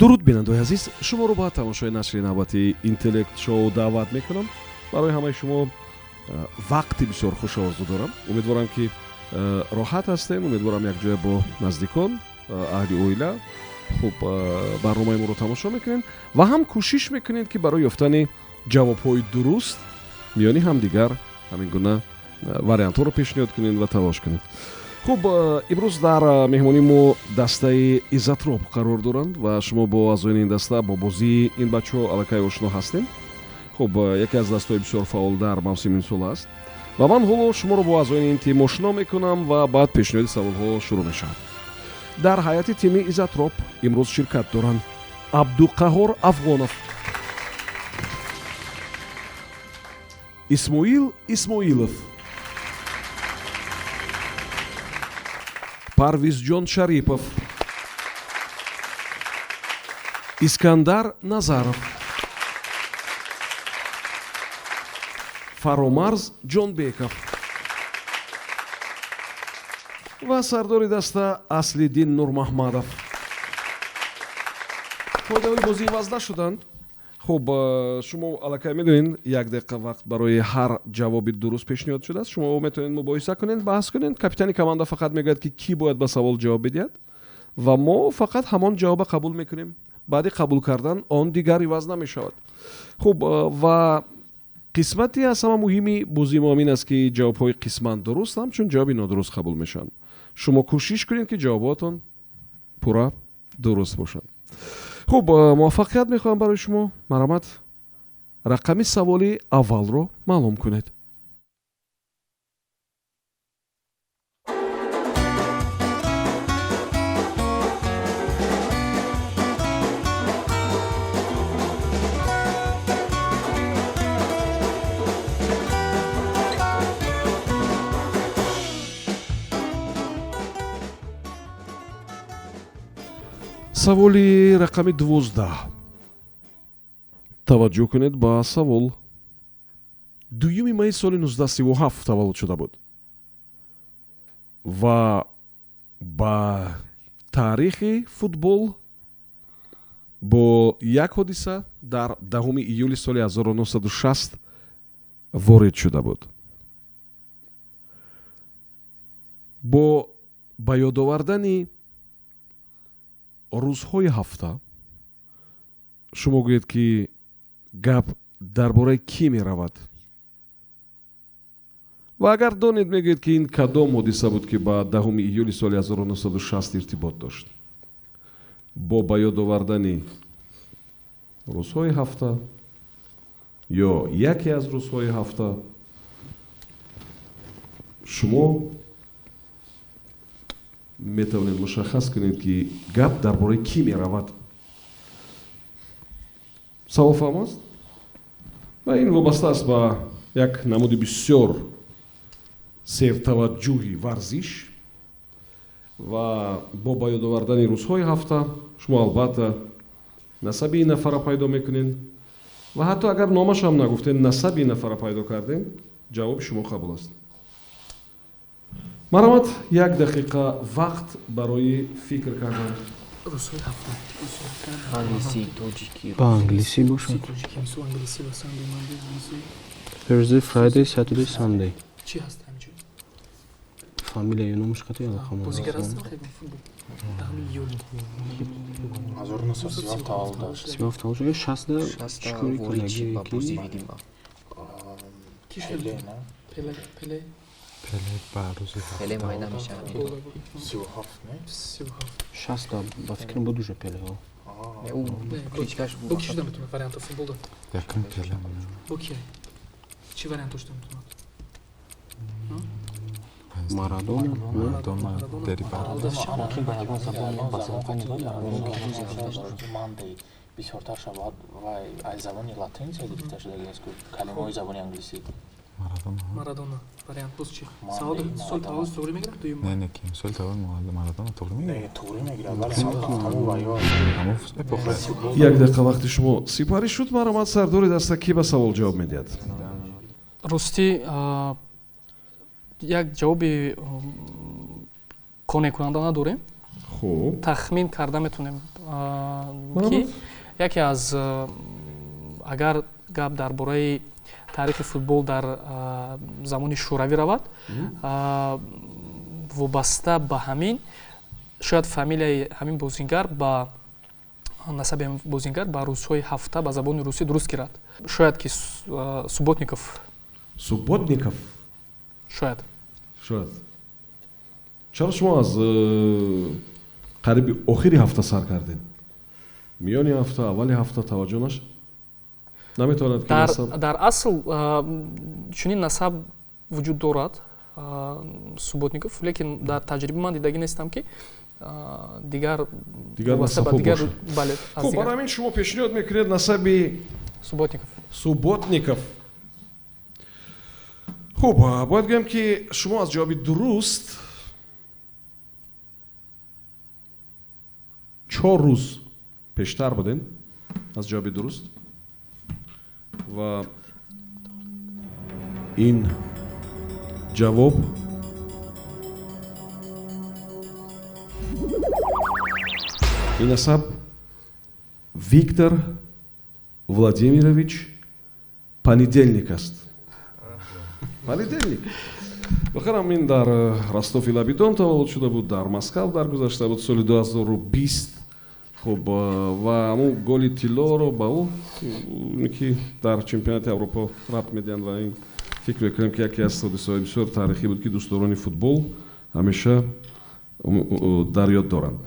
дуруд бинандаи азиз, шуморо ба тамошои нашри навбати интеллект шоу даъват мекунам. барои ҳамаи шумо вақти бисёр хушовозу дорам. умедворам ки роҳат ҳастем, умедворам якҷоя бо наздикон, аҳли оила хуб барномаи моро тамошо мекунед ва ҳам кӯшиш мекунед ки барои ёфтани ҷавобҳои дуруст миёни ҳамдигар ҳамин гуна вариантҳоро пешниҳод кунед ва талош кунед. хуб, имрӯз дар меҳмонии мо дастаи иззатроб қарор доранд ва шумо бо аъзоини ин даста бо бозии ин бачаҳо аллакай ошно ҳастем. хуб, яке аз дастаҳои бисёр фаъол дар мавсими имсол аст ва ман ҳоло шуморо бо аъзоини ин тим ошно мекунам ва баъд пешниҳоди саволҳо шурӯъ мешавад. дар ҳайати тими иззатроб имрӯз ширкат доранд абдуқаҳҳор афғонов, исмоил исмоилов, парвизҷон шарипов, искандар назаров, фаромарз ҷонбеков ва сардори даста аслиддин нурмаҳмадов. фоидаҳои бозӣ иваз нашуданд. хуб, шумо аллакай медонед, як дақиқа вақт барои ҳар ҷавоби дуруст пешниҳод шудааст. шумо метавонед мубоҳиса кунед, баҳс кунед. капитани команда фақат мегӯяд ки кӣ бояд ба савол ҷавоб бидиҳад ва мо фақат ҳамон ҷавоба қабул мекунем. баъди қабул кардан он дигар иваз намешавад. хуб, ва қисмати аз ҳама муҳими бозии мо ин аст ки ҷавобҳои қисман дуруст ҳамчун ҷавоби нодуруст қабул мешаванд. шумо кӯшиш кунед ки ҷавоботон пурра дуруст бошад. хуб, муваффақият мехоҳам барои шумо. марҳамат, рақами саволи аввалро маълум кунед. саволи рақами 12. таваҷҷӯҳ кунед ба савол. 2 майи соли 1937 таваллуд шуда буд ва ба таърихи футбол бо як ҳодиса дар 10 июли соли 1960 ворид шуда буд. бо ба ёдовардани рӯзҳои ҳафта шумо гӯед ки гап дар бораи кӣ меравад ва агар донед мегӯед ки ин кадом ҳодиса буд ки ба 10 июли соли 1960 иртибот дошт. бо ба ёдовардани рӯзҳои ҳафта ё яке аз рӯзҳои ҳафта шумо метавонед мушаххас кунед ки гап дар бораи кӣ меравад. савол фаҳм аст ва ин вобаста аст ба як намуди бисёр сертаваҷҷӯҳи варзиш ва бо ба ёдовардани рӯзҳои ҳафта шумо албатта насаби ин нафара пайдо мекунед ва ҳатто агар номашам нагуфтед, насаби ин нафара пайдо кардед, ҷавоби шумо қабул аст. марҳамат, 1 дақиқа вақт барои фикр кардан. ба англиси бошад. Thursday, Friday, Saturday, Sunday. Чи ҳаст ҳамҷо? Фамилия номаш хати алақам. Бозигар аст хеб футбол. 10 июл. 1937 таваллуд дошт. 37 60 чикори кунаги бозӣ видим. Ки шуд? Пеле. Пеле майда мешавад. 37 не? 37. 60 ба фикрам буд уже Пеле. Ӯ кличкаш бо ки шуда метавонад варианта футболда? Якин Пеле. Бо ки? Чи вариант шуда метавонад? Марадона, Алдаш чам? ки ба ягон забон басабони мандей бисёртар шабоҳат ва аз забони латинсия гирифта шудагиаст ки калимаҳои забони англисӣ. Марадона. Вариант боз чи? Саоди сол таваллуд тоғри мегирад дуюм? Не, ким сол таваллуд Марадона тоғри мегирад. Туғри мегирад, вале ҳамон ва ё. Ҳамон эпоха. 1 дақиқа вақти шумо сипарӣ шуд. марҳамат, сардори даста кӣ ба савол ҷавоб медиҳад? рости як ҷавоби қонеъкунанда надорем. хуб, тахмин карда метавонем ки яке аз агар гап дар бораи таърихи футбол дар замони шӯравӣ равад, вобаста ба ҳамин шояд фамилияи ҳамин бозингар ба насаби ҳамин бозингар ба рӯзҳои ҳафта ба забони русӣ дуруст гирад. Шояд ки Субботников. Субботников? Шояд. чаро шумо аз қариби охири ҳафта сар кардем? миёни ҳафта, аввали ҳафта таваҷҷӯҳ нашуд? наметавонад ки дар асл чунин насаб вуҷуд дорад Субботников, лекин дар таҷриба ман дидагӣ нестам ки дигар насабҳо бошад. Бале, хуб, барои ҳамин шумо пешниҳод мекунед насаби Субботников. хуб, бояд гӯям ки шумо аз ҷавоби дуруст 4 рӯз пештар будем аз ҷавоби дуруст ва ин ҷавоб ин насаб Виктор Владимирович Понедельник аст. Понедельник. бахарам ин дар Ростови Лабидон таваллуд шуда буд, дар Москав даргузашта буд соли 2020. хуб, ва аму голи тиллоро ба ӯ ки дар чемпионати Аврупо рабт медиҳанд ва ин фикр мекунам ки яке аз ҳодисаҳои бисёр таърихӣ буд ки дӯстдорони футбол ҳамеша дар ёд доранд.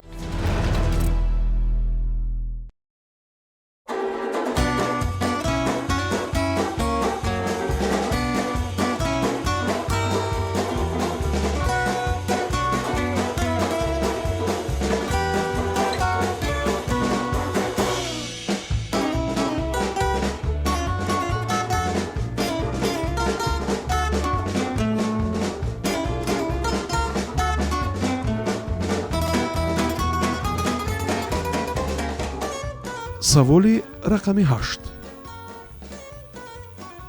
саволи рақами 8.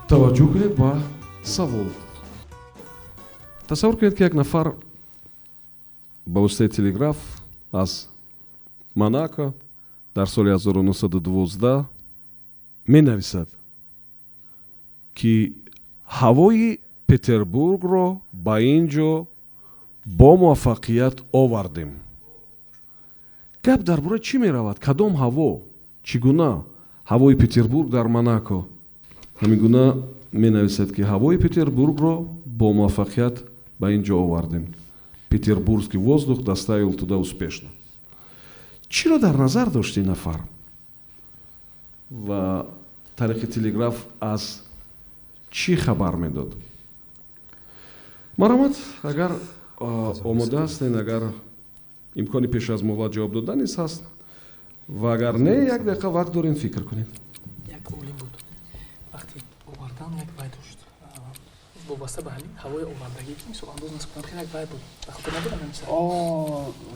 таваҷҷӯҳ кунед ба савол. тасаввур кунед ки як нафар ба воситаи телеграф аз Монако дар соли 1912 менависад ки ҳавои Петербургро ба ин ҷо бо муваффақият овардем. гап дар бораи чӣ меравад? кадом ҳаво? чӣ гуна ҳавои Петербург дар Монако? ҳамин гуна менависад ки ҳавои Петербургро бо муваффақият ба ин ҷо овардем. Петербургский воздух доставил туда успешно. чиро дар назар дошт ин нафар? ва тариқи телеграф аз чӣ хабар медод? маромад, агар омода ҳастен, агар имкони пеш аз муҳлат ҷавоб додан низ ҳаст, ва агар не, як дақиқа вақт дорем фикр кунед. як олим буд, вақти овардан як бай дошт, вобаста ба ҳамин ҳавои овардагӣ ки мисол андоз насбутам ки як бай буд, ба хотир набудам ҳамиса.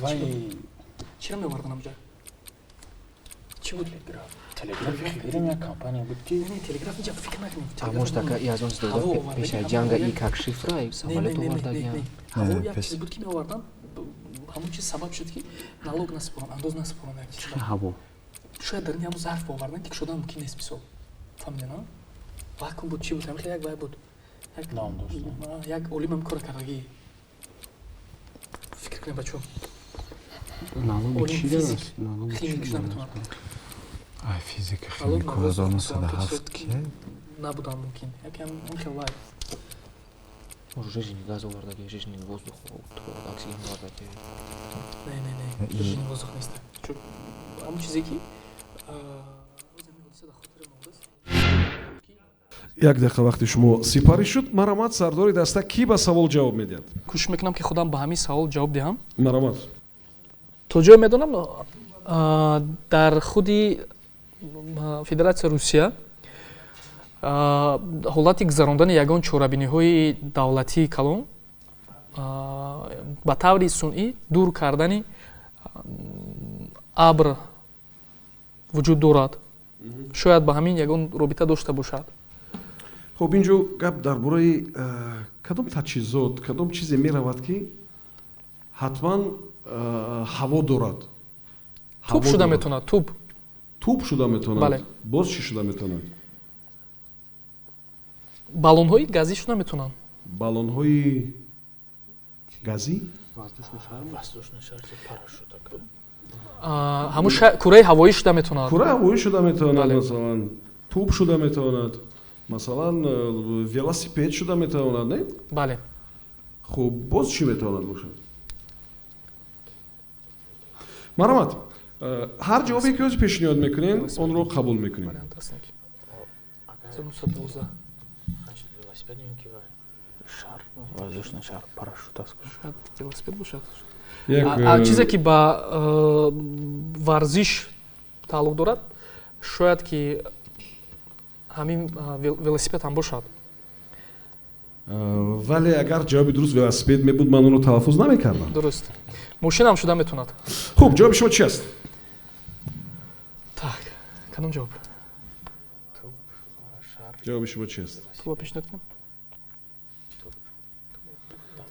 вай чиро меовардан амҷа? Чӣ буд? телеграф гирем як компания буд ки не телеграф инҷа фикр накунем. Амош така и аз он сдода пеша ҷанга и как шифра и самолет овардагӣ. ҳаво як чиз буд ки меовардан, ҳамон чиз сабаб шуд ки налог насипоранд, андоз насипоранд як чиз. ҳаво шояд дар ин ҳамон зарф овардан ки кушодан мумкин нест мисол. фаҳмидед, а? вакуум буд, чӣ буд? ҳамихел як бай буд. ном дошт. як олимам кора кардагӣ. фикр кунем ба чӯ? налоги чӣ аст? химикш наметавонам. ай физика химику 1907 ки набудам мумкин. Якам хел вай. Может, жижени газ овардагӣ, жижени воздух, оксиген овардагӣ. Не, жижени воздух нест. Чӯ ҳамон чизе ки як дақиқа вақти шумо сипарӣ шуд. маромад, сардори даста, ки ба савол ҷавоб медиҳад? кӯшиш мекунам ки худам ба ҳамин савол ҷавоб диҳам. маромад, то ҷое медонам дар худи Федератсияи Русия ҳолати гузарондани ягон чорабиниҳои давлатии калон ба таври сунъӣ дур кардани абр вуҷуд дорад. шояд ба ҳамин ягон робита дошта бошад. хуб, ин ҷо гап дар бораи кадом таҷҳизот, кадом чизе меравад ки ҳатман ҳаво дорад. туб ҳаво шуда дорад. метавонад. Туб. Туб шуда метавонад. Бале. Боз чӣ шуда метавонад? баллонҳои газӣ шуда метавонанд. Баллонҳои газӣ? воздушный шар ҷо парашют ака. ҳамун кураи ҳавоӣ шуда метавонад. Кура ҳавоӣ шуда метавонад, Бале. масалан, туб шуда метавонад, масалан, велосипед шуда метавонад, не? бале. خب باز چی میتواند باشد؟ مرحمت هر جوابی که از پیشنهاد میکنین اون رو قبول میکنین. вариант аст ки. Ака, 1912. значит, велосипед не ки шар, воздушный шар, парашют аст. шояд велосипед бошад. یک чизе ки ба варзиш тааллуқ дорад, шояд ки ҳамин велосипед ҳам бошад. ولی اگر جوابی درست велосипед میبود من اون رو تلفظ نمیکردم. дуруст. мошина ҳам шуда метавонад. خب جواب شما چی است؟ так кадом ҷавоб? جواب شما چی است؟ туба пешниҳод кунам.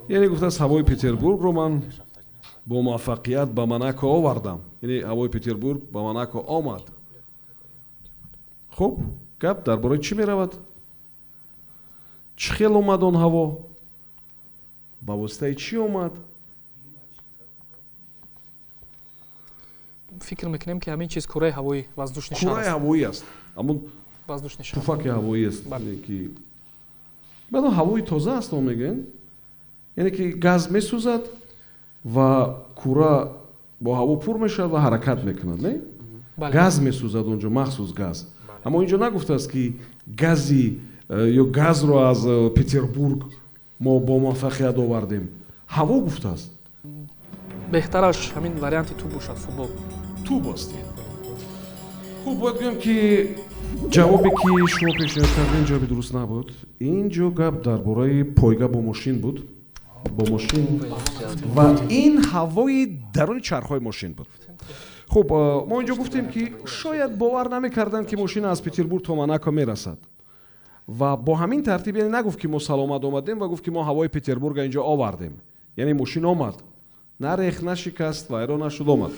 یعنی گفته است هوای پتربورگ رو من با موفقیت به مناکو آوردم. یعنی هوای پتربورگ به مناکو آمد. خب گپ درباره چی میرود؟ چه خیل اومد اون هوا؟ با واسطه چی اومد؟ фикр мекунем ки ҳамин чиз кураи ҳавои воздушни шар کره аст. هوایی است. اما воздушни шар. توفک هوایی است. بله. یعنی که بعد هوای تازه است اون میگن. یعنی که گاز میسوزد و کره با هوا پر میشد و حرکت میکند، نه؟ бале. گاز میسوزد اونجا، مخصوص گاز. اما اینجا нагуфта است که гази ё газро аз Петербург мо бо муваффақият овардем. ҳаво гуфтааст. беҳтараш ҳамин варианти туб бошад, футбол. Туб аст. хуб, бояд гӯям ки ҷавобе ки шумо пешниҳод кардем ҷавоби дуруст набуд. ин ҷо гап дар бораи пойга бо мошин буд. Бо мошин ва ин ҳавои даруни чархҳои мошин буд. хуб, мо инҷо гуфтем ки шояд бовар намекарданд ки мошина аз Петербург то Монако мерасад. ва бо ҳамин тартиб, яъне нагуфт ки мо саломат омадем ва гуфт ки мо ҳавои Петербурга инҷо овардем. яъне мошин омад, нарехт, нашикаст, вайрон нашуд, омад.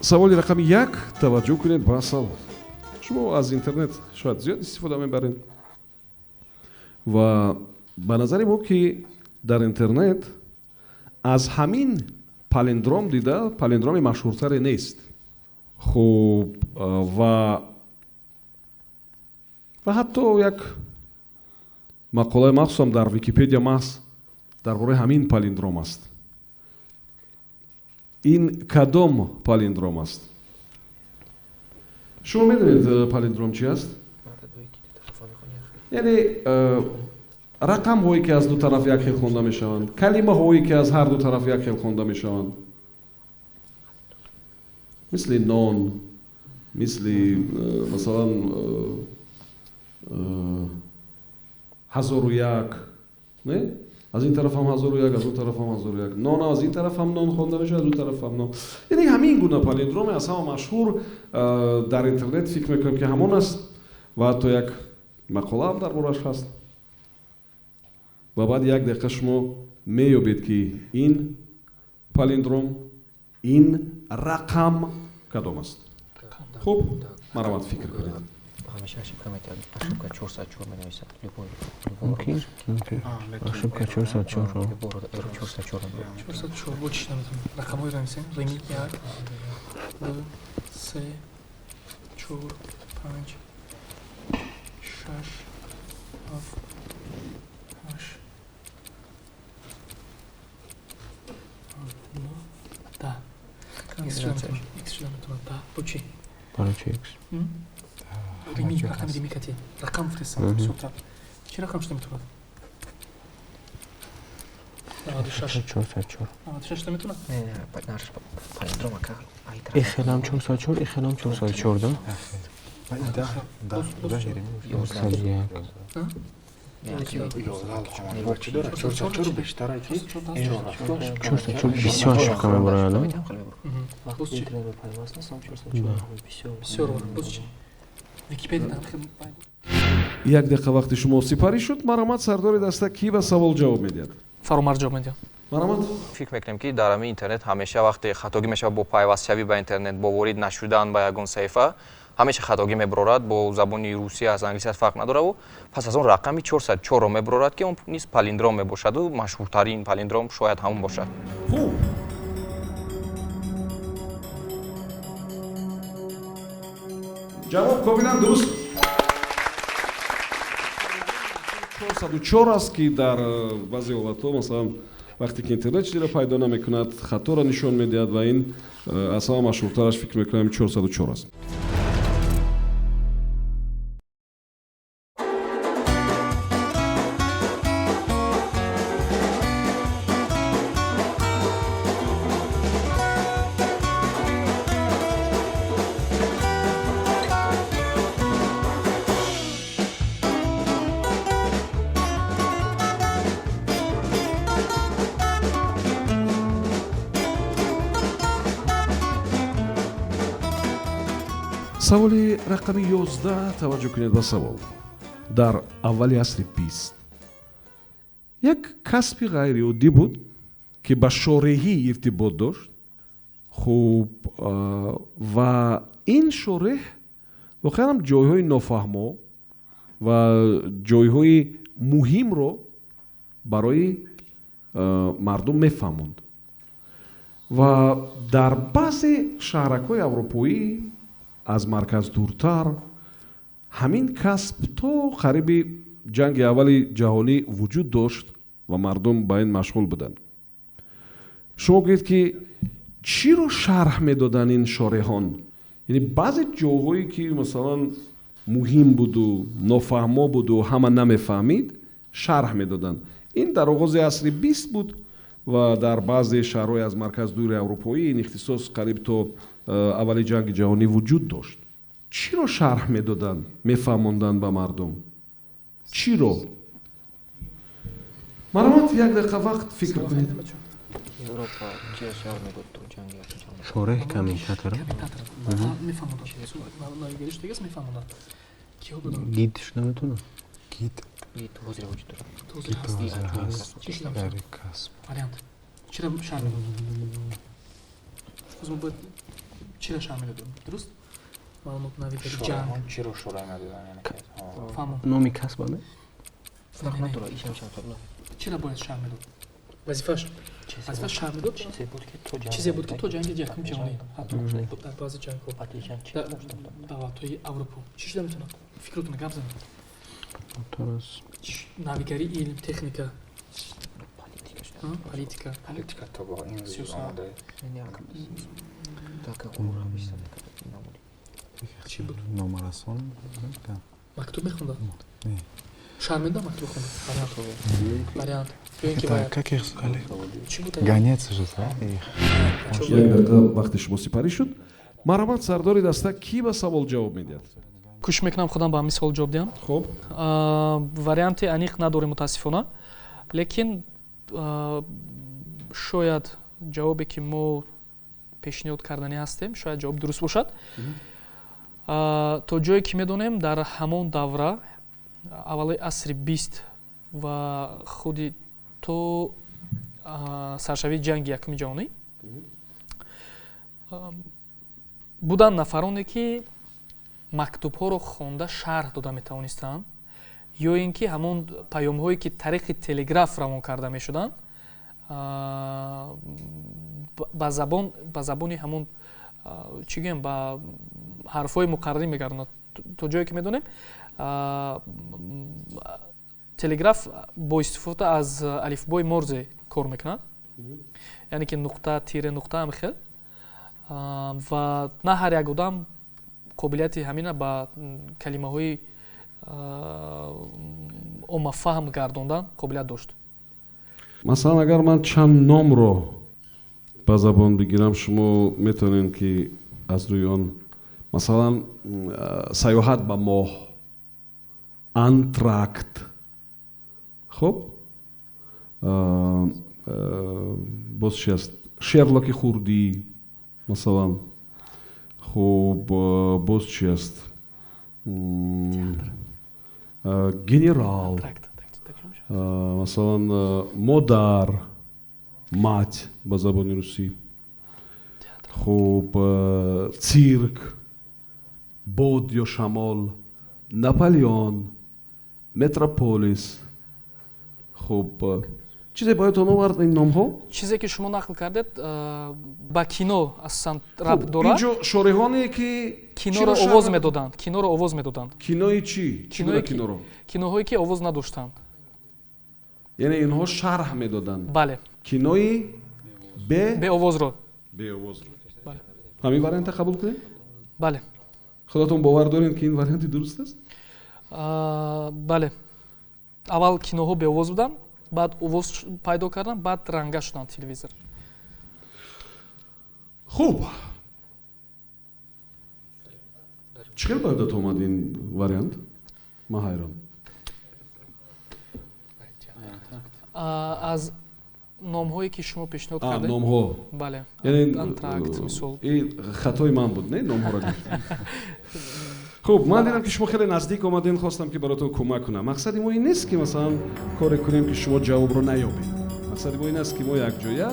саволи рақами 1 таваҷҷӯҳ кунед ба асал. шумо аз интернет шояд зиёд истифода мебаред ва ба назари мо ки дар интернет аз ҳамин палиндром дида палиндроми машҳуртаре нест. хуб, ва ҳатто як мақолаи махсусам дар Википедия маҳз дар бораи ҳамин палиндром аст. ин кадом палиндром аст? шумо медонед палиндром чи аст? яъне рақамҳое ки аз ду тараф як хел хонда мешаванд, калимаҳое ки аз ҳар ду тараф як хел хонда мешаванд, мисли нон, мисли масалан 1001, не? аз ин тараф ҳам 1001, аз он тараф ҳам 1001. нон аз ин тараф ҳам нон хонда мешавад, аз он тараф ҳам нон. яъне ҳамин гуна палиндроме аз ҳама машҳур дар интернет фикр мекунам ки ҳамон аст ва ҳатто як мақолаам дар бораш ҳаст. ва баъди як дақиқа шумо меёбед ки ин палиндром, ин рақам кадом аст. хуб, марҳамат, фикр кунед. ҳамеша ошибка мекардам. Ошибка 404 менависад. Мумкин. Ошибка 404. 404 бо чӣ наметавонам? рақамҳои рависем. Рими 1, 2, 3, 4, 5, 6, 7, 8. Да. X шуда метавонад. Да. Бо чӣ? Барои чӣ X? Рими, рақами рими кати. Рақам гуфтесам. Сӯбтар. Чӣ рақам шуда метавонад? 96. 404. 96 шуда метавонад? Не, наш палиндром ака. Ихелам 404, ихелам 404, да? бисёр шука мебарад. боз чӣ бисёр боз чӣ википедия як дақиқа вақти шумо сипарӣ шуд. Маромад сардори даста кӣ ба савол ҷавоб медиҳад? фаромар ҷавоб медиҳад. Маромад фикр мекунем ки дар ҳамин интернет ҳамеша вақте хатогӣ мешавад бо пайвастшавӣ ба интернет бо ворид нашудан ба ягон саҳифа ҳамеша хатогӣ мебарорад, бо забони русия аст англиси аст фарқ надораву пас аз он рақами 404-ро мебарорад ки он низ палиндром мебошаду машҳуртарин палиндром шояд ҳамон бошад. хуб. ҷавоб комилан дуруст. 404 аст ки дар баъзе ҳолатҳо масалан вақте ки интернет чизеро пайдо намекунад хаторо нишон медиҳад ва ин аз ҳама машҳуртараш фикр мекунам 404 аст. саволи рақами 11 таваҷҷӯҳ кунед ба савол. дар аввали асри 20 як касби ғайриоддӣ буд ки ба шореҳӣ иртибот дошт. хуб ва ин шореҳ воқеан ҷойҳои нофаҳмо ва ҷойҳои муҳимро барои мардум мефаҳмонд ва дар баъзе шаҳракҳои аврупоӣ аз марказ дуртар ҳамин касб то қариби ҷанги аввали ҷаҳонӣ вуҷуд дошт ва мардум ба ин машғул буданд. шумо гӯед ки чиро шарҳ медоданд ин шореҳон? яъне баъзе ҷойҳое ки масалан муҳим буду нофаҳмо буду ҳама намефаҳмид шарҳ медоданд. ин дар оғози асри 20 буд ва дар баъзе шаҳрҳои аз марказдури аврупоӣ ин ихтисос қариб то аввали ҷанги ҷаҳонӣ вуҷуд дошт. чиро шарҳ медоданд, мефаҳмонданд ба мардум? чиро? маромад як дақиқа вақт фикр кунед. шореҳ комментатор гид шуда метавонад. чира шаҳр медоданд? чира шаҳр медоданд? дуруст? маълумот навигари ҷанг чиро шораҳ надоданд яъне фаҳмон номи касба не? чира бояд шаҳр медод? вазифаш шаҳр медод? чизе буд ки то ҷанги якум ҷаҳонӣ дар баъзе ҷангҳо давлатҳои аврупо чӣ шуда метавонад? фикротона гап занед. навигарӣ, илм, техника, политика то бо ин сиёсат. чӣ буд? номарасон мактуб мехондад? шаҳр медоданд мактуб хонда? вариант биён ки бояд как их звали? чӣ буд? Гонец же звали их. як дақиқа вақти шумо сипарӣ шуд. маромад сардори даста кӣ ба савол ҷавоб медиҳад? кӯшиш мекунам худам ба ҳамин савол ҷавоб диҳам. хуб варианти аниқ надорем мутаассифона, лекин шояд ҷавобе ки мо пешниҳод карданӣ ҳастем шояд ҷавоб дуруст бошад. то ҷое ки медонем дар ҳамон давра аввали асри 20 ва худи то саршавии ҷанги якуми ҷаҳонӣ буданд нафароне ки мактубҳоро хонда шарҳ дода метавонистанд ё ин ки ҳамон паёмҳое ки тариқи телеграф равон карда мешуданд ба забони ҳамон чӣ гӯям ба ҳарфҳои муқаррарӣ мегаронад. то ҷое ки медонем телеграф бо истифода аз алифбои морзе кор мекунад, яъне ки нуқта тире нуқта ҳамихел ва на ҳар як одам қобилияти ҳамина ба калимаҳои оммафаҳм гардондан қобилият дошт. масалан агар ман чанд номро ба забон бигирам шумо метавонед ки аз рӯи он масалан саёҳат ба моҳ, антракт, хуб боз чи аст шерлоки хурдӣ масалан хуб боз чи аст генерал масалан модар мать ба забони русӣ хуб цирк бод ё шамол наполеон метрополис хуб чизе боядтон овард ин номҳо чизе ки шумо нақл кардед ба кино асосан рабт дорад инҷо шориҳоне ки киноро овоз медоданд киноро овоз медоданд кинои чӣ киноро киноҳое ки овоз надоштанд яъне инҳо шарҳ медоданд бале кинои беовозро беовозро бале ҳамин варианта қабул кунем бале худотон бовар доред ки ин варианти дуруст аст бале аввал киноҳо беовоз буданд баъд овоз пайдо карданд баъд ранга шуданд телевизор хуб чӣ хел боядат омад ин вариант ман ҳайрон аз номҳое ки шумо пешниҳод кардед номҳо бале яъне антракт мисол ин хатои ман буд не номҳоро гуфтам хуб ман дидам ки шумо хеле наздик омаден хостам ки баротон кӯмак кунам мақсади мо ин нест ки масалан коре кунем ки шумо ҷавобро наёбед мақсади мо ин аст ки мо якҷоя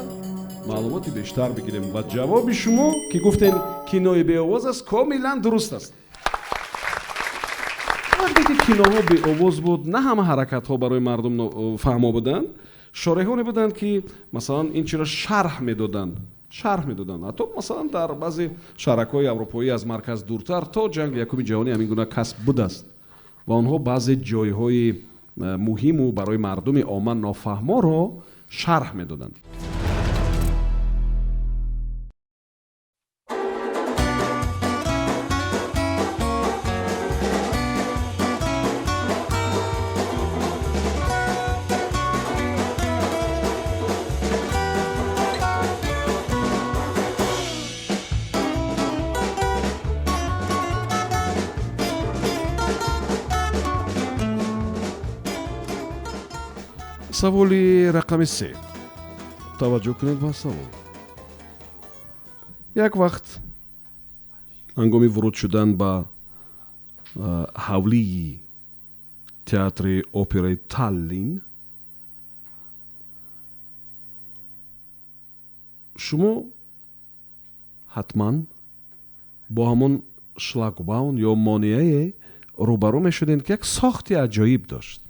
маълумоти бештар бигирем ва ҷавоби шумо ки гуфтен кинои беовоз аст комилан дуруст аст вақте ки киноҳо беовоз буд на ҳама ҳаракатҳо барои мардум фаҳмо буданд шориҳоне буданд ки масалан ин чиро шарҳ медоданд ҳатто масалан дар баъзе шаҳракҳои аврупоӣ аз марказ дуртар то ҷанги якуми ҷаҳонӣ ҳамин гуна касб будааст ва онҳо баъзе ҷойҳои муҳиму барои мардуми омма нофаҳморо шарҳ медоданд саволи рақами 3 таваҷҷӯҳ кунед ба савол як вақт ҳангоми вуруд шудан ба ҳавлии театри операи Таллин шумо ҳатман бо ҳамон шлагбаун ё монеае рӯбарӯ мешудед ки як сохти аҷоиб дошт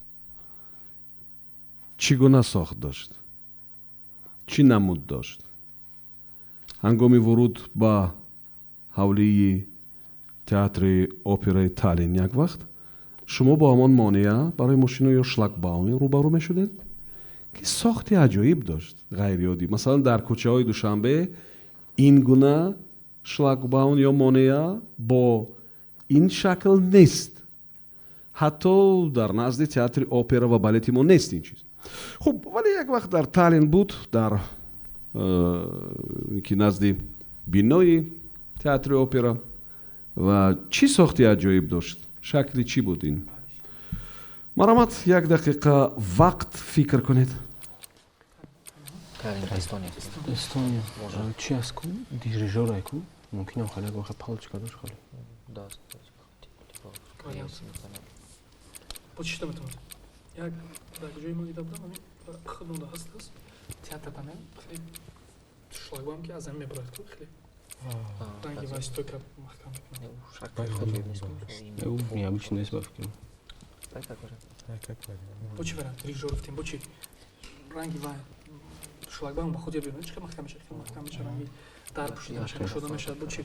чӣ гуна сохт дошт чӣ намуд дошт ҳангоми вуруд ба ҳавлии театри операи Таллин як вақт шумо бо ҳамон монеа барои мошино ё шлагбаун рӯбарӯ мешудед ки сохти аҷоиб дошт ғайриоддӣ масалан дар кӯчаҳои душанбе ин гуна шлагбаун ё монеа бо ин шакл нест ҳатто дар назди театри опера ва балети мо нест ин чиз хуб вале як вақт дар Таллин буд дар ки назди бинои театри опера ва чӣ сохти аҷоиб дошт шакли чӣ буд ин маромад як дақиқа вақт фикр кунед Эстония. Чи аст ку? Дирижёре ку? Мумкинам хеле як вақт палочка дошт хеле. почта метавонад як дар ҷои мо дида будам ҳамин худмонда ҳастас театрда не хеле шлагбаум ки аз ҳамин мебарад ку хеле ранги ва стойка маҳкам мекунад необычно нест ба фикрам бо чӣ вариант дирижёр гуфтем бо чӣ ранги ва шлагбаум ба худ бинад чӣ маҳкам мешавад маҳкам мешавад ранги дар пушида мешавад шуда мешавад бо чӣ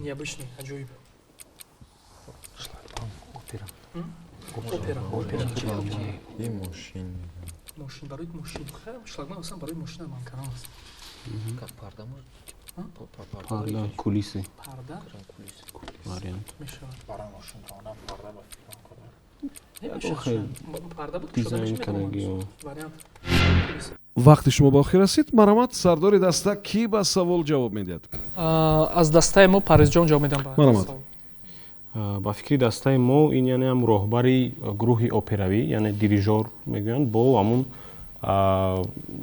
необычный аҷоиб опера мошин барои мошин шлагбаум асlan барои мошина манкарон аст парда кулиси парда вариант мешавад барои мошинона парда ба фикрам кардам парда буд дизайн кардаги вариант вақти шумо ба охир расид маромад сардори даста кӣ ба савол ҷавоб медиҳад аз дастаи мо паризҷон ҷавоб медам ба маромад ба фикри дастаи мо ин яъне ҳам роҳбари гурӯҳи операвӣ яъне дирижёр мегӯянд бо ҳамун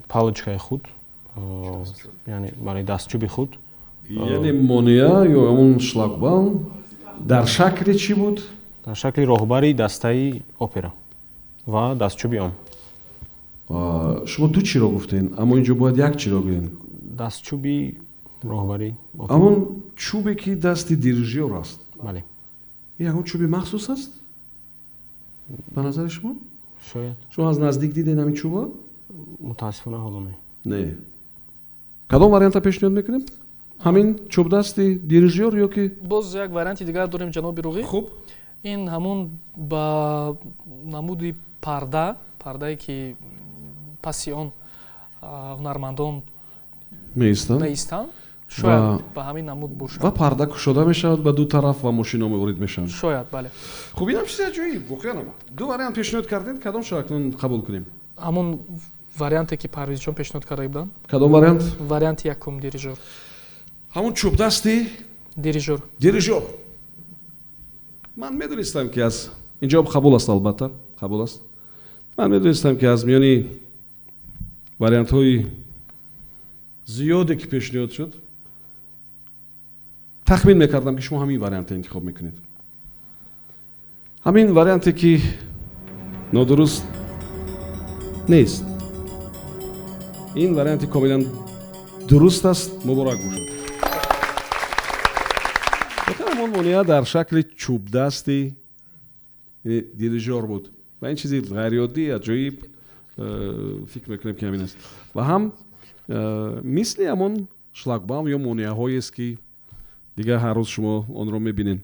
палочкаи худ яъне барои дастчӯби худ яъне монеа ё ҳамун шлагбаум дар шакли чӣ буд? дар шакли роҳбари дастаи опера ва дастчӯби он. Шумо ду чиро гуфтем, аммо инҷо бояд як чиро гӯем. Дастчӯби роҳбари опера. Ҳамун чӯбе ки дасти дирижёр аст. Бале. Ягон чӯби махсус аст? Ба назари шумо? Шояд. Шумо аз наздик дидед ҳамин чӯба? Мутаассифона ҳоло не. Не. Кадом варианта пешниҳод мекунем? Ҳамин чӯбдасти дирижёр ё ки боз як варианти дигар дорем ҷаноби руғӣ. хуб. ин ҳамун ба намуди пардае ки паси он ҳунармандон меистанд шояд ба ҳамин намуд бошад ва парда кушода мешавад ба ду тараф ва мошино ворид мешаванд. шояд бале. Хуб инам чизи аҷоиб воқеан. Ду вариант пешниҳод кардед, кадом шо акнун қабул кунем? ҳамун варианте ки Парвизҷон пешниҳод карда буданд. Кадом вариант? Варианти якум дирижёр. ҳамун чӯбдасти Дирижёр. Ман медонистам ки аз инҷо қабул аст, албатта қабул аст. Ман медонистам ки аз миёни вариантҳои зиёде ки пешниҳод шуд тахмин мекардам ки шумо ҳамин варианта интихоб мекунед. ҳамин варианте ки нодуруст нест. ин варианти комилан дуруст аст. муборак бошад. ҳамон монеа дар шакли чӯбдасти дирижёр буд ва ин чизи ғайриоддӣ аҷоиб фикр мекунем ки ҳамин аст ва ҳам мисли ҳамон шлагбаум ё монеаҳоест ки дигар ҳар рӯз шумо онро мебинед.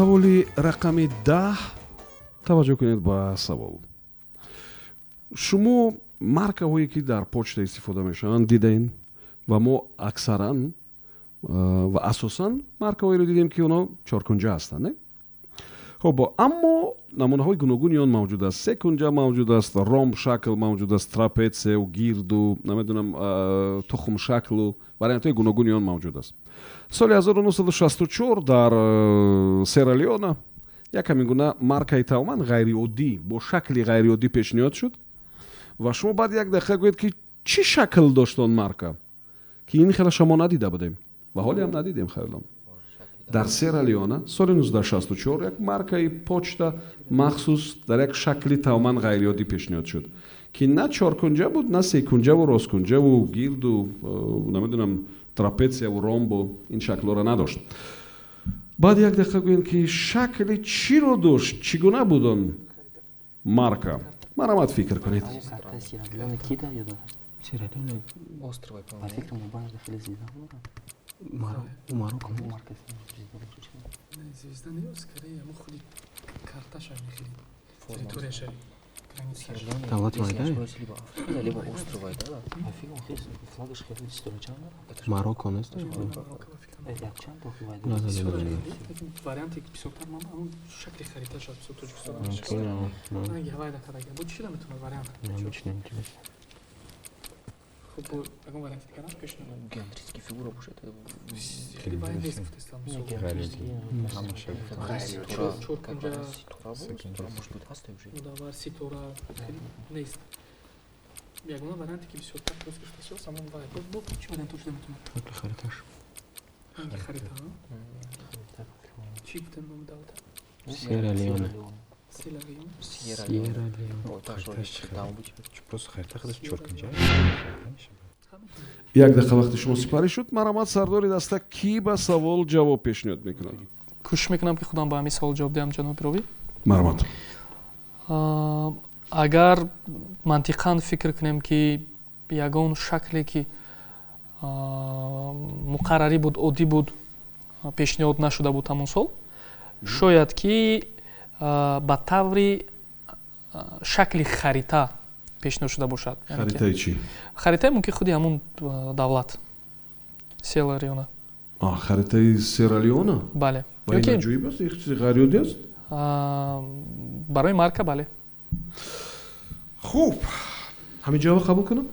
саволи рақами 10 таваҷҷӯҳ кунед ба савол. Шумо маркаҳое ки дар почта истифода мешаванд дидаен ва мо аксаран ва асосан маркаҳоеро дидем ки оно чоркунҷа ҳастанд. хуб аммо намунаҳои гуногуни он мавҷуд аст. Секунҷа мавҷуд аст, ромб шакл мавҷуд аст, трапетсию, гирду, намедонам тухм шаклу вариантҳои гуногуни он мавҷуд аст. соли 1964 дар Сера-Леона як ҳамин гуна маркаи тамоман ғайриоддӣ бо шакли ғайриоддӣ пешниҳод шуд ва шумо баъд як дақиқа гӯед ки чӣ шакл дошт он марка ки ин хела шумо надида будем ва ҳоле ҳам надидем. хелам дар Сера-Леона соли 1964 як маркаи почта махсус дар як шакли тамоман ғайриоддӣ пешниҳод шуд ки на чоркунҷа буд, на секунҷаву росткунҷаву гирду намедонам трапецияву ромбо ин шаклҳоро надошт. баъд як дақиқа гӯем ки шакли чиро дошт, чӣ гуна буд он марка. марҳамат фикр кунед. Марокко нест? Варианте ки бисёртар ман ҳамун шакли харитааш аз бисёр Тоҷикистон бо чӣ метавонад вариант хуб ягон варианти дигар ҳаст пешниҳод геометрически фигура бошад хеле баъд нест гуфтестам чоркунҷа мудаввар ситора нест. ягона варианте ки бисёртар дуст гуфтааст ҳамон бо чӣ вариант шуда метавонад хариташ харита чӣ гуфтем номи давлата Сера-Леоне. як дақиқа вақти шумо сипарӣ шуд. марҳамат сардори даста кӣ ба савол ҷавоб пешниҳод мекунад? кӯшиш мекунам ки худам ба ҳамин савол ҷавоб диҳам ҷаноби ровӣ. марҳамат. агар мантиқан фикр кунем ки ягон шакле ки муқаррарӣ буд оддӣ буд пешниҳод нашуда буд ҳамон сол шояд ки ба таври шакли харита пешниҳод шуда бошад. харитаи чӣ? Харитаи мумкин худи ҳамун давлат Сиера-Леона. харитаи Сиера-Леона? Бале. ва ин аҷоиб аст, ин чизи ғайриодӣ аст? Барои марка бале. хуб, ҳамин ҷавоб қабул кунам?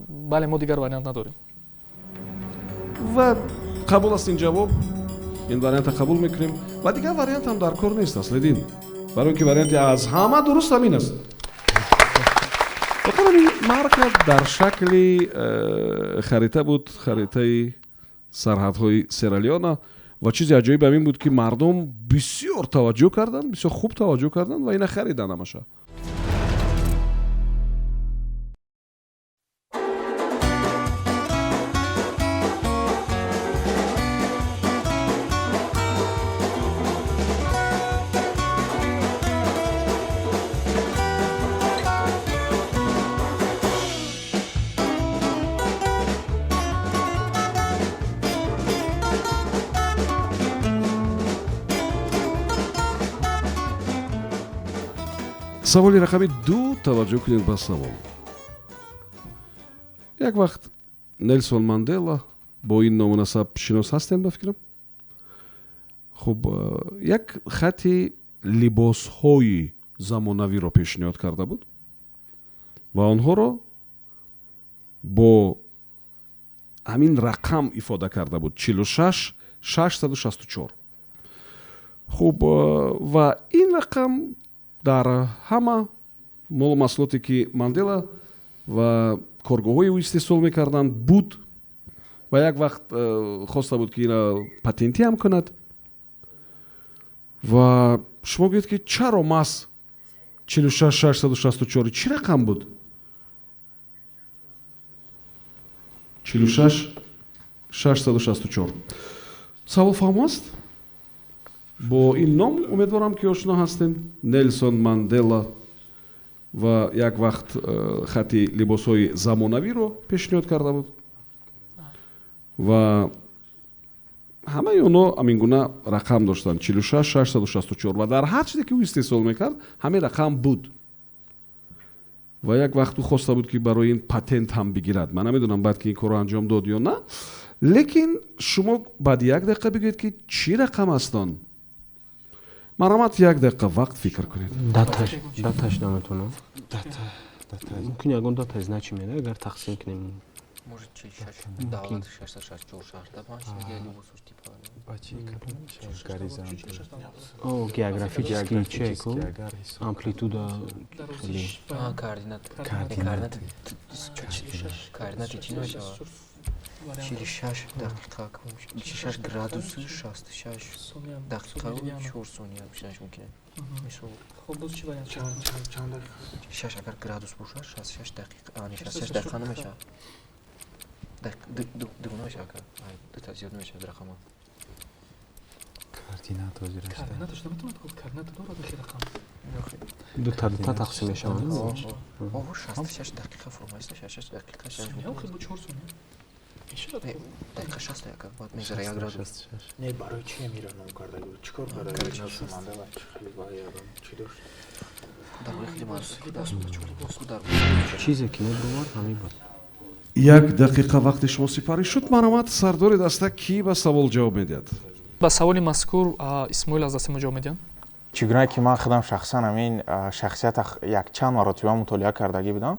Бале, мо дигар вариант надорем. ва қабул аст ин ҷавоб. ин варианта қабул мекунем ва дигар вариант ҳам дар кор нест аслидин. барои ки варианти аз ҳама дуруст ҳамин аст. фақат ин марка дар шакли харита буд, харитаи сарҳадҳои Сиера-Леона ва чизи аҷоиб ҳамин буд ки мардум бисёр таваҷҷӯҳ карданд, бисёр хуб таваҷҷӯҳ карданд ва ина хариданд ҳамаша. саволи рақами 2 таваҷҷӯҳ кунед ба савол. як вақт Нелсон Мандела бо ин ному насаб шинос ҳастем ба фикрам? хуб, як хати либосҳои замонавиро пешниҳод карда буд ва онҳоро бо ҳамин рақам ифода карда буд 46 664. хуб, ва ин рақам дар ҳама молу маҳсулоте ки Мандела ва коргоҳҳои ӯ истеҳсол мекарданд буд ва як вақт хоста буд ки ина патентӣ ҳам кунад. ва шумо гӯед ки чаро маҳз 46 664 чӣ рақам буд? 46 664. савол фаҳмо аст? бо ин ном умедворам ки ошно ҳастем. Нелсон Мандела ва як вақт хати либосҳои замонавиро пешниҳод карда буд ва ҳамаи онҳо ҳамин гуна рақам доштанд 46 664 ва дар ҳар чизе ки ӯ истеҳсол мекард ҳамин рақам буд ва як вақт ӯ хоста буд ки барои ин патент ҳам бигирад. ман намедонам баъд ки ин корро анҷом дод ё на, лекин шумо баъди як дақиқа бигӯед ки чӣ рақам аст он. марҳамат, як дақиқа вақт фикр кунед. даташ наметонам. мумкин ягон дата значи меда агар тақсим кунем. Может, 46 давлат 664 шаҳрда баш я либосош типа. о географически чеку амплитуда координаты чӣ мешавад? 46 дақиқа 46 градуси 66 дақиқа 4 сония бишаш мумкин. Мисол Хуб, боз чӣ вариант? чанд дақиқа? 6 агар градус бошад 66 дақиқа, 66 дақиқа намешавад. Дугуна намешавад, дута зиёд намешавад рақама. Координаташ наметавонад гуфт, координата дорад ахи рақам. дута тақсим мешавад. 66 дақиқа формаиста 66 дақиқа 6 Сония хуб 4 сония. дақиқа 60 якар бод мезара 1 градус. не барои чӣ миронам карда буд? чӣ кор карда буд? Нелсон Мандела хеле баъд чӣ дошт? дар хеле маъриф дар чизе ки набурвар ҳамин буд. як дақиқа вақти шумо сипарӣ шуд. марҳамат, сардори даста кӣ ба савол ҷавоб медиҳад? ба саволи мазкур Исмоил аз дасти мо ҷавоб медиҳанд. чӣ гуна ки ман худам шахсан ҳамин шахсията якчанд маротиба мутолиа кардагӣ будам,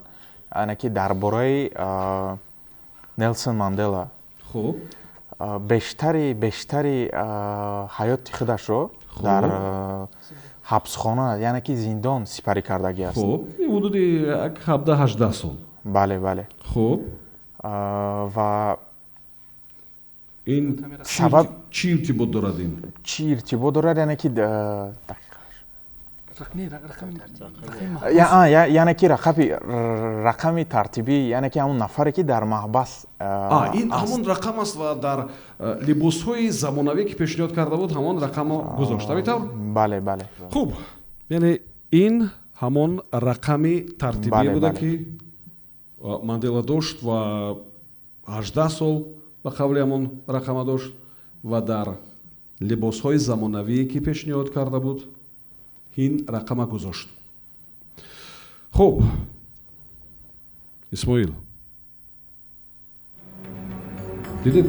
ана ки дар бораи Нелсон Мандела хуб, бештари ҳаёти худашро дар ҳабсхона яъне ки зиндон сипарӣ кардагӣ аст. хуб, ҳудуди 17-18 сол. бале. хуб, ва ин сабаб чӣ иртибот дорад? ин чӣ иртибот дорад яъне ки яъне ки рақами тартибӣ яъне ки ҳамун нафаре ки дар маҳбас ин ҳамон рақам аст ва дар либосҳои замонавие ки пешниҳод карда буд ҳамон рақамро гузошт, ҳамин бале. хуб, яъне ин ҳамон рақами тартибие буда ки Мандела дошт ва 18 сол ба қабли ҳамон рақама дошт ва дар либосҳои замонавие ки пешниҳод карда буд ин рақама гузошт. хуб исмоил дидед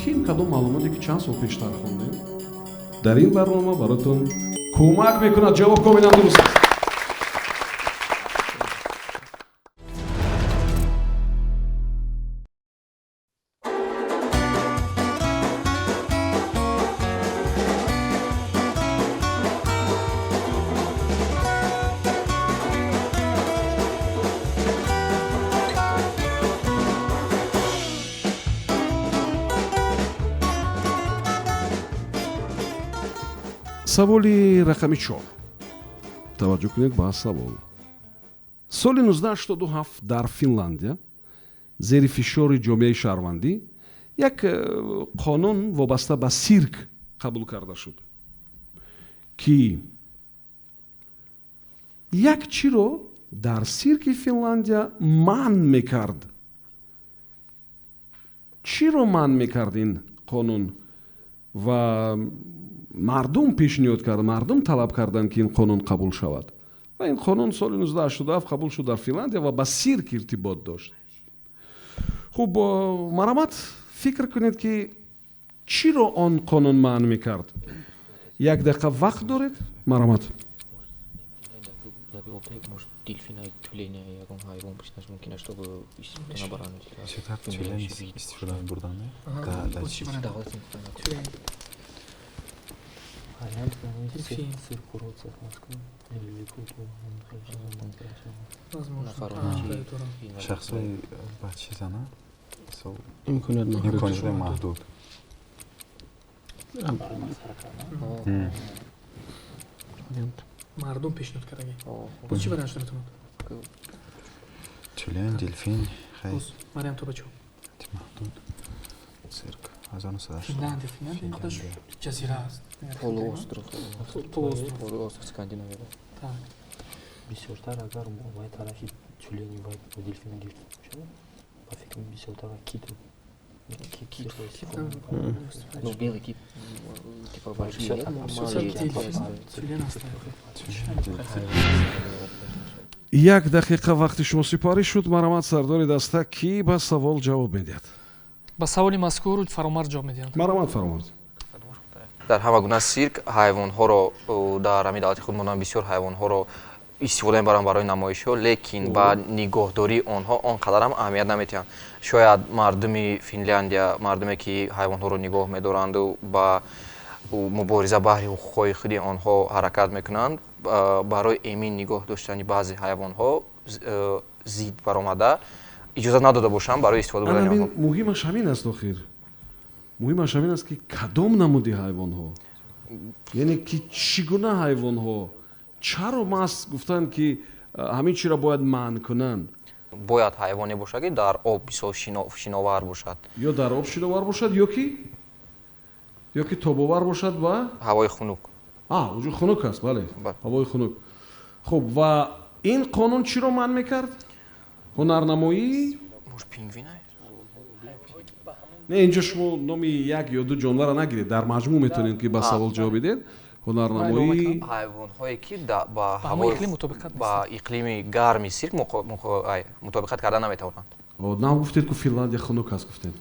ким кадом маълумоте ки чанд сол пештар хондем дар ин барнома баротон кӯмак мекунад. ҷавоб комилан дуруст аст. саволи рақами 4. таваҷҷӯҳ кунед ба савол. соли 1987 дар Финландия зери фишори ҷомеаи шаҳрвандӣ як қонун вобаста ба сирк қабул карда шуд ки як чиро дар сирки Финландия манъ мекард. чиро манъ мекард ин қонун ва мардум пешниҳод кард, мардум талаб карданд ки ин қонун қабул шавад ва ин қонун соли 1987 қабул шуд дар Финландия ва ба сирк иртибот дошт. хуб марамат фикр кунед ки чиро он қонун манъ мекард. як дақиқа вақт доред. марамат. Может, дельфина и тюлень, ягон хайвон, признать мумкин, чтобы на барану. Сетар тюлень истифода бурдан, да? Да, Тюлень. Дельфин. Возможно. шахсои ба чизана имконият маҳдуд. имконият маҳдуд. мардум пешниҳод кардаги. боз чӣ вариант шуда метавонад? тюлень, дельфин, хай мариам то бачо маҳдуд. Цирк 1980. Финляндия қадаш ҷазира аст. Полуостров. Полуостров. Полуостров Скандинавия. Так. бисёртар агар бо тарафи тюлени бо дельфини гирифт шуда ба фикр бисёртар кит Ну, белый кит, типа большие. Тюлен аст. як дақиқа вақти шумо сипорӣ шуд. марамат сардори даста ки ба савол ҷавоб медиҳад. ба саволи мазкур фаромард ҷавоб медиҳанд. марамат фаромард. дар ҳама гуна сирк ҳайвонҳоро дар ҳамин давлати худ монанд бисёр ҳайвонҳоро истифода мебаранд барои намоишҳо, лекин ба нигоҳдории онҳо он қадар ҳам аҳамият наметиҳанд. шояд мардуми Финляндия, мардуме ки ҳайвонҳоро нигоҳ медоранду ба мубориза баҳри ҳуқуқҳои худи онҳо ҳаракат мекунанд, барои эмин нигоҳ доштани баъзе ҳайвонҳо зид баромада иҷозат надода бошанд барои истифода бурдани онҳо. муҳимаш ҳамин аст охир. муҳимаш ҳамин аст ки кадом намуди ҳайвонҳо, яъне ки чӣ гуна ҳайвонҳо, чаро маҳз гуфтанд ки ҳамин чиро бояд манъ кунанд. бояд ҳайвоне бошад ки дар об бисёр шиновар бошад, ё дар об шиновар бошад ё ки тобовар бошад ба ҳавои хунук. вуҷуд хунук аст. бале, Бале. ҳавои хунук. хуб ва ин қонун чиро манъ мекард? ҳунарнамоӣ? Муш пингвин аст? не, инҷо шумо номи як ё ду ҷонвара нагиред, дар маҷмӯъ метавонед ки ба савол ҷавоб бидед. ҳунарнамоӣ ҳайвонҳое ки ба ҳамаи иқлим мутобиқат ба иқлими гарми сирк мутобиқат карда наметавонанд. нам гуфтед ки Финландия хунук аст гуфтед.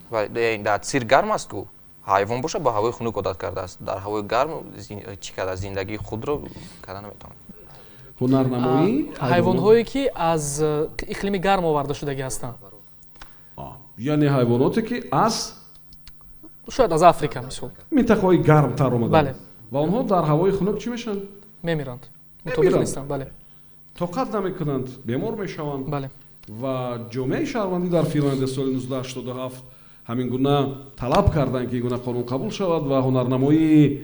дар сирк гарм аст ку ҳайвон бошад ба ҳавои хунук одат кардааст. дар ҳавои гарм чӣ карда зиндагии худро карда наметавонад. ҳунарнамоӣ ҳайвонҳое ки аз иқлими гарм оварда шудагӣ ҳастанд. яъне ҳайвоноте ки аз шояд аз Африка мисол минтақаҳои гармтар омаданд. Бале. ва онҳо дар ҳавои хунук чӣ мешаванд? мемиранд, мутобиқ нестанд. бале, тоқат намекунанд, бемор мешаванд. бале. ва ҷомеаи шаҳрвандӣ дар Финландия соли 1987 ҳамин гуна талаб карданд ки ин гуна қонун қабул шавад ва ҳунарнамоии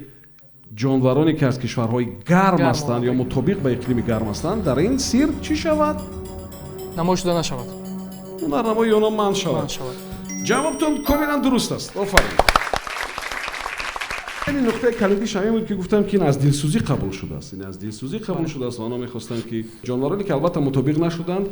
ҷонвароне ки аз кишварҳои гарм ҳастанд ё мутобиқ ба иқлими гарм ҳастанд дар ин сирк чӣ шавад? намоиш дода нашавад. ҳунарнамоии онҳо манъ шавад. ҷавобтон комилан дуруст аст. офарин. این نقطه کلیدیش همین بود که گفتم که این از دلسوزی قبول شده است. این از دلسوزی قبول شده است و آنها می‌خواستند که جانورانی که البته مطابق نشدند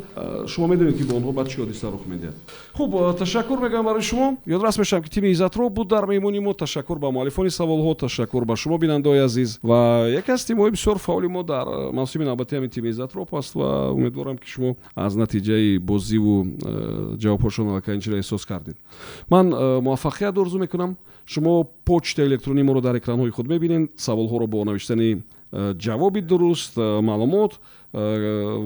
شما می‌دونید که به آنها بعد چه حادثه رخ می‌دهد. خوب تشکر میگم برای شما. یادداشت میشم که تیم عزت رو بود در میمونی ما. تشکر به مؤلفان سوال‌ها، تشکر به شما بیننده‌های عزیز و یک از تیم‌های بسیار فعال ما در موسم نوبتی همین تیم عزت رو است و امیدوارم که شما از نتیجه بازی و جواب‌هاشون اینجوری احساس کردید. من موفقیت آرزو میکنم. شما پچت الکترونی ما رو در اکران‌های خود می‌بینید. سوال‌ها رو با نوشتن جوابی درست، معلومات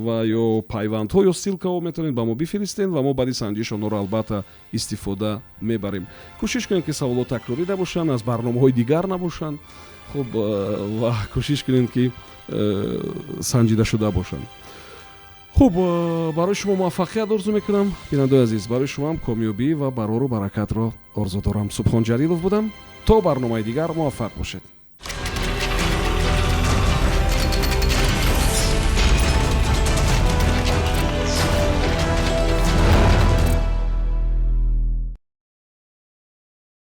و یا پیوندها یا سیلک‌ها میتونید به ما بفرستین و ما بعد سنجش آنها رو البته استفاده میبریم. کوشش کنید که سوالات تکراری نباشن، از برنامه‌های دیگر نباشن. خب و کوشش کنید که سنجیده شده باشن. خوب برای شما موفقیت آرزو میکنم بیننده عزیز. برای شما هم کامیابی و برار و برکت را آرزو دارم. سبحان جلیلов بودم. تا برنامه دیگر موفق باشید.